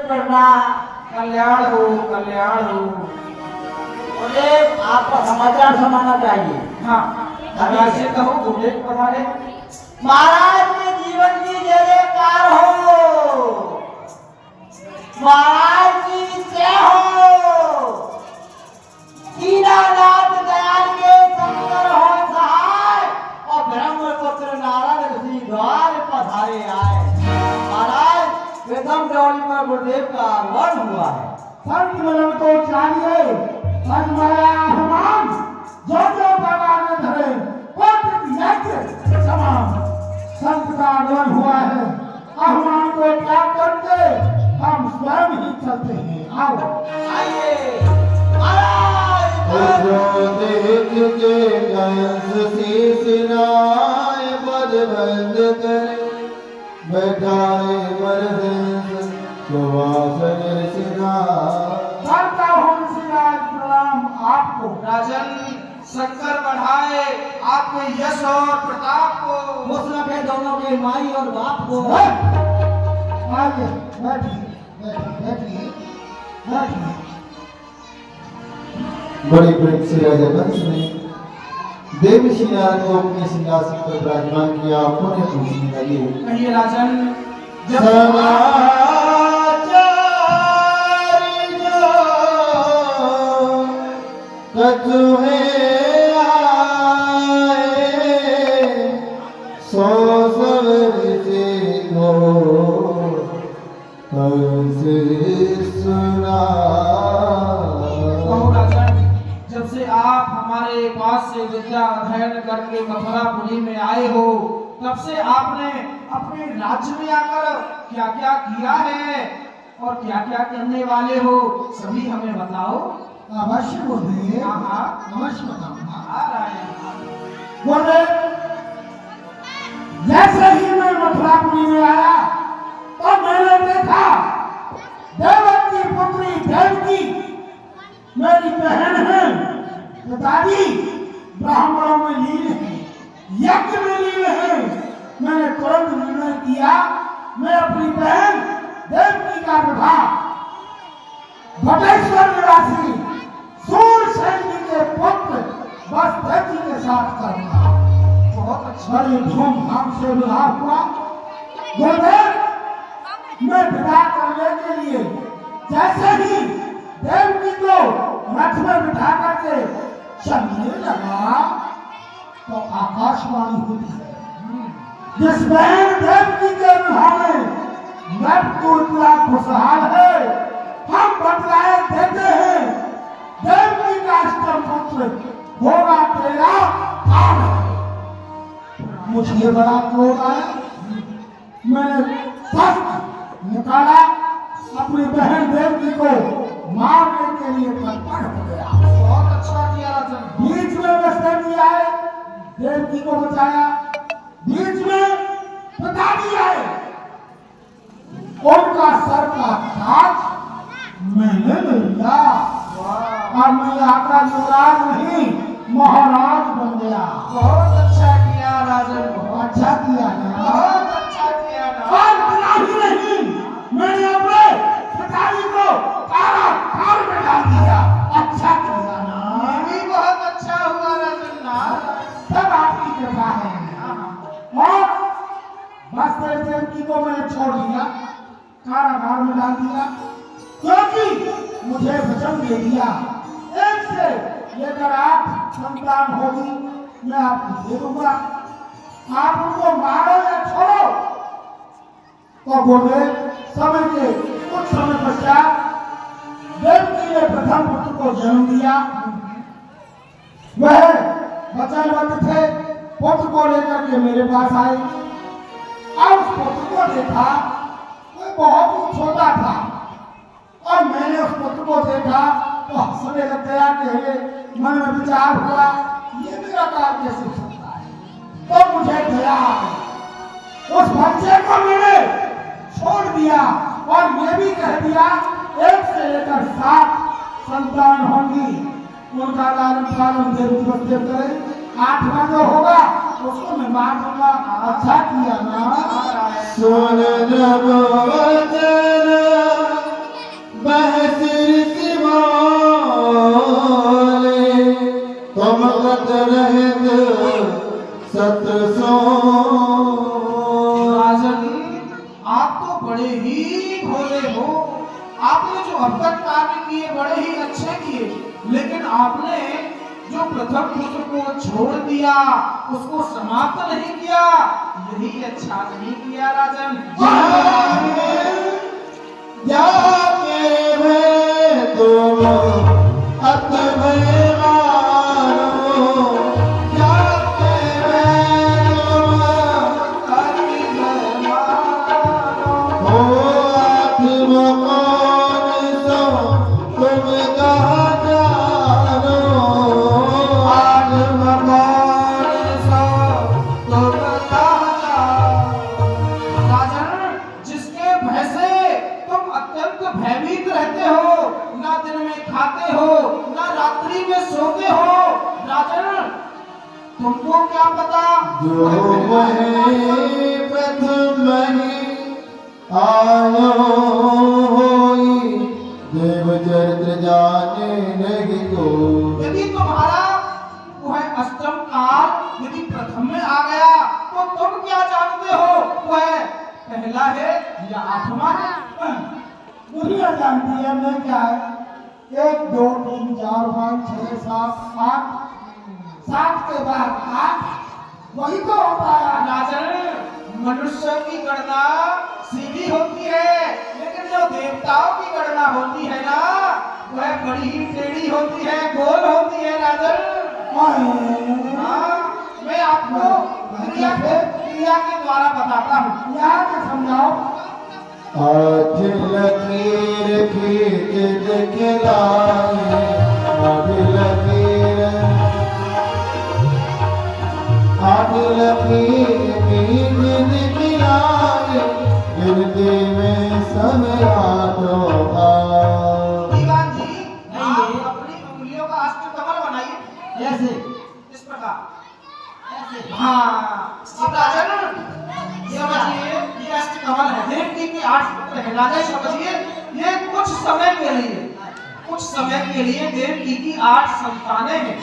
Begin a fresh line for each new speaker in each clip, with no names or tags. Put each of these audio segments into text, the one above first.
प्रणाम।
कल्याण हो।
मुझे आपका समाचार सुनाना चाहिए।
हाँ अभी से कहो गुरुदेव पधारे।
महाराज के जीवन की जय जयकार हो, महाराज की जय हो। दीनानाथ दयाल के शंकर हो सहाय और ब्रह्मपुत्र नारद ऋषि द्वार पधारे आए। महाराज प्रथम डोली पर गुरुदेव का आगमन हुआ है।
संत मिलन को चाहिए संगमाया हनुमान जो जो भगवान में धरे कोटि यज्ञ समान। संत का आगमन हुआ है, आह्वान को त्याग करके हम स्वयं ही चलते हैं। आओ
आइए महाराज।
देख के कंस शीस नाय पद बंद करे बैठाए बरहंस सुवासन सिना।
करता हूँ श्रीराज प्रणाम आपको।
राजन शंकर बढ़ाए आपके यश और प्रताप को।
मुस्लिम के दोनों के माई और बाप को।
आइए बैठिए बैठिए बैठिए।
बड़े प्रेम से राजा कंस ने देव श्री नारायण को अपने सिंहासन पर विराजमान किया। उन्हें पूछने लगे,
कहिए राजन जब
कछुए आए सो सवर से हो कंस सुना।
कहो राजन जब से आप हमारे पास से विद्या अध्ययन करके मथुरापुरी में आए हो तब से आपने अपने राज्य में आकर क्या क्या किया है और क्या क्या करने वाले हो सभी हमें बताओ।
अवश्य बोलिए।
हाँ
अवश्य बताऊंगा।
आ रहा है।
बोले जैसे ही मैं मथुरापुरी में आया तो मैंने देखा देवकी पुत्री देवकी मेरी बहन है, पिताजी ब्राह्मणों में लीन है, यज्ञ में लीन है। मैंने तुरंत निर्णय किया मैं अपनी बहन देवकी का विवाह भटेश्वर निवासी सूरसेन जी के पुत्र वसुदेव जी के साथ करूंगा।
बहुत अच्छा।
बड़ी धूमधाम से विवाह हुआ। गुरुदेव मैं विवाह करने के लिए जैसे ही देवकी को रथ में बिठा करके चलने लगा तो आकाशवाणी होती है, जिस बहन देवकी के विवाह में नव इतना खुशहाल है हम बतलाए देते हैं देवकी का अष्टम पुत्र होगा तेरा काल। मुझे बड़ा क्रोध आया, मैंने शस्त्र निकाला अपनी बहन देवकी को मारने के लिए तत्पर हो गया।
बहुत अच्छा किया राजन।
बीच में वसुदेव जी आए, देवकी को बचाया। बीच में पिताजी आए, उनका सर का ताज मैंने ले लिया और मैं यहाँ का युवराज नहीं महाराज बन गया।
बहुत अच्छा किया राजन।
अच्छा किया ना।
बहुत अच्छा किया ना।
और इतना ही नहीं मैंने अपने पिताजी को कारागार में डाल दिया। अच्छा किया ना।
ये भी बहुत अच्छा हुआ राजन ना।
सब आपकी कृपा है। और वसुदेव देवकी को मैंने छोड़ दिया, कारागार में डाल दिया क्योंकि मुझे वचन दे दिया एक से लेकर 8 संतान होगी मैं आपको दे दूंगा। आप उनको मारो या छोड़ो। तो बोले समय के कुछ समय पश्चात देवकी ने प्रथम पुत्र को जन्म दिया। वह वचनबद्ध थे, पुत्र को लेकर के मेरे पास आए। अब उस पुत्र को देखा, वह बहुत ही छोटा था और मैंने उस पुत्र को देखा तो हंसने लग गया। कहले मन में विचार हुआ ये मेरा काम कैसे हो सकता है। तो मुझे दया आ गई। उस बच्चे को मैंने छोड़ दिया और ये भी कह दिया 1 से लेकर 7 संतान होंगी, उनका लालन पालन देवकी वसुदेव करें। 8वां जो होगा उसको मैं मार दूंगा। अच्छा किया ना।
सुन जब वचन
जानते हो, आपने जो अब तक कार्य किए बड़े ही अच्छे किए, लेकिन आपने जो प्रथम पुत्र को छोड़ दिया, उसको समाप्त नहीं किया, यही अच्छा नहीं किया राजन।
जाके मैं तुम अतभय मानो, जाके मैं तुम अतभय मानो, हो आत्मा कौन सो तुम कहाँ जानो, आत्मा कौन सो तुम कहाँ जानो।
राजन, जिसके भय से तुम अत्यंत भयभीत रहते हो, ना दिन में खाते हो, ना रात्रि में सोते हो, राजन तुमको क्या पता?
जो वही प्रथम ही आयो होई, देव चरित्र जाने नहीं को।
यदि तुम्हारा वह अष्टम काल यदि प्रथम में आ गया, तो तुम क्या जानते हो वह पहला है या आठवां है?
दुनिया जानती है मैं क्या है। 1 2 3 4 5 6 7 8 7 के बाद 8, वही तो होता है।
राजन, मनुष्य की गणना सीधी होती है, लेकिन जो देवताओं की गणना होती है ना, वह बड़ी ही टेढ़ी होती है, गोल होती है राजन। हाँ, मैं आपको क्रिया के द्वारा बताता हूँ।
यहाँ के समझाओ।
आठ लकीर खींच दिखलाई, आठ लकीर खींच दिखलाई, गिनती में समय आठों भाव।
दीवान जी, आप अपनी उंगलियों का अष्टकमल बनाइए,
कैसे?
इस प्रकार।
कैसे?
हाँ, अब राजन समझिए, ये अष्टकमल है, देवकी की 8 पुत्र हैं। राजा समझिए, ये कुछ समय के लिए देवकी की 8 संतानें हैं।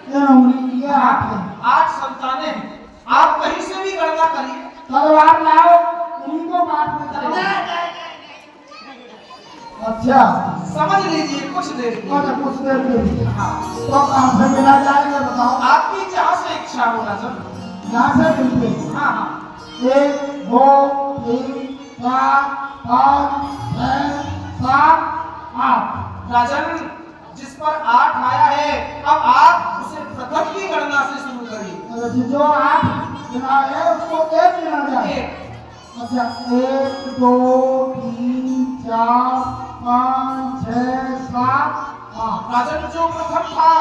ये उंगली ये हाथ है।
8 संतानें हैं। आप कहीं से भी गणना करिए।
तलवार लाओ, इनको काट में चलो। अच्छा,
समझ लीजिए कुछ देर के
तो
लिए।
कुछ देर के लिए।
हाँ,
तो कहाँ से मिला जाएगा बताओ।
आपकी जहाँ से इच्छा हो राजन।
यहाँ से मिलते हैं।
हाँ हाँ,
1 2 3 4 5 6 7 8।
राजन जिस पर 8 आया है, अब आप उसे प्रथम की गणना से शुरू करिए।
अच्छा, जो 8 गिना है उसको 1 गिना जाए।
एक।
अच्छा, 1 2 3 4 5 6 7 8।
राजन जो प्रथम था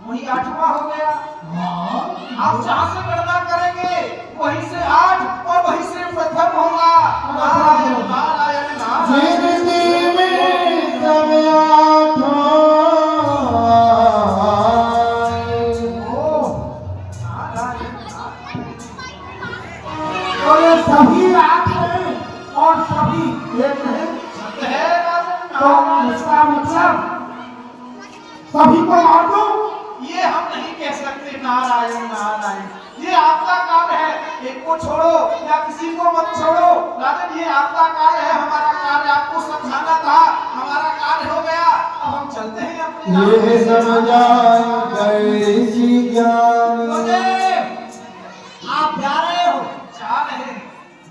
वही 8वां हो गया।
हाँ,
आप जहाँ से गणना करेंगे वहीं से 8 और वहीं से प्रथम होगा। नारायण नारायण नारायण।
गिनती में समय आठों
ओ,
नारायण नारायण।
तो ये सभी 8 हैं और सभी 1 है।
सत्य है राजन।
तो
नारायण।
इसका मतलब सभी को मार दो।
ये हम नहीं कह सकते। नारायण नारायण, ये आपका कार्य है। एक को छोड़ो या किसी को मत छोड़ो राजन, ये आपका कार्य है। हमारा कार्य आपको समझाना था, हमारा कार्य हो गया। अब हम चलते हैं अपने रास्ते
ये
से।
समझाए कैसी ज्ञानी,
गुरुदेव, आप जा रहे हो?
जा रहे हैं।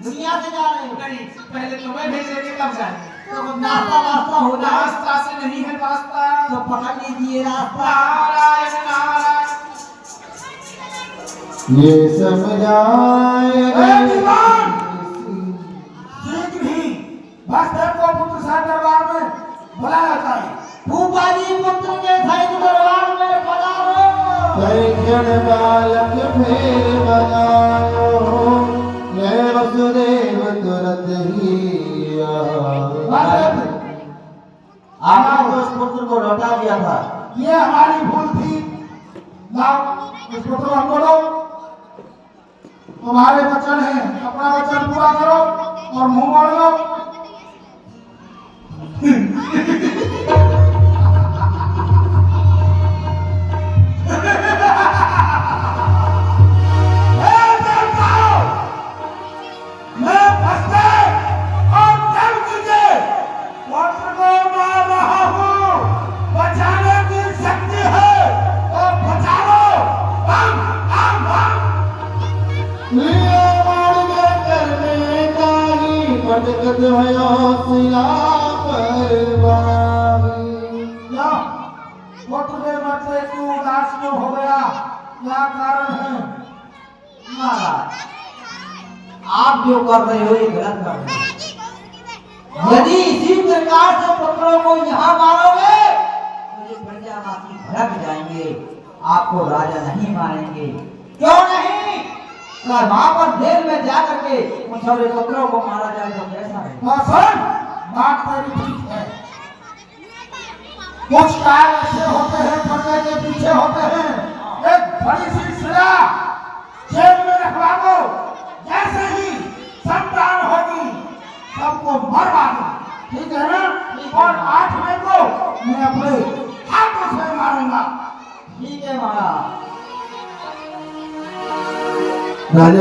दुनिया से जा रहे हो?
नहीं, पहले तुम्हें भेजेंगे तब जाएंगे।
तो नाश्ता वास्ता हो जाए
रास्ता से नहीं है रास्ता।
तो पकड़ लीजिए रास्ता।
नारायण नारायण।
ये समझाए
दीवान!
कैसी।
शीघ्र ही भस्तर को पुत्र साहब दरबार में बुलाया जाए।
फूफा जी पुत्र के सैनिक दरबार में पधारो।
कई क्षण बालक फिर बनायो, ये वसुदेव तुरंत ही
भस्तर,
आपने उस पुत्र को लौटा दिया था।
ये हमारी भूल थी। लाओ इस पुत्र को हमको दो। तुम्हारे वचन है, अपना वचन पूरा करो और मुंह मोड़ लो। मैं भस्तर और
सिला परवारी।
क्या पुत्र के मरते तू उदास क्यों हो गया? क्या कारण है?
महाराज, आप जो कर रहे हो ये गलत कर रहे हो। यदि इसी प्रकार से पुत्रों को यहाँ मारोगे तो ये प्रजावासी भड़क जाएंगे, आपको राजा नहीं मानेंगे। क्यों नहीं? अगर वहां पर जेल में जा करके उन सारे पुत्रों को मारा जाए तो कैसा है?
सुन, बात तेरी ठीक है। कुछ कार्य ऐसे होते हैं पर्दे के पीछे होते हैं। एक बड़ी सी सजा जेल में रखवा दो, जैसे ही संतान होगी सबको मरवा दो, ठीक है ना? और 8 मई को मैं अपने हाथों से मारूंगा।
ठीक है महाराज।
राजा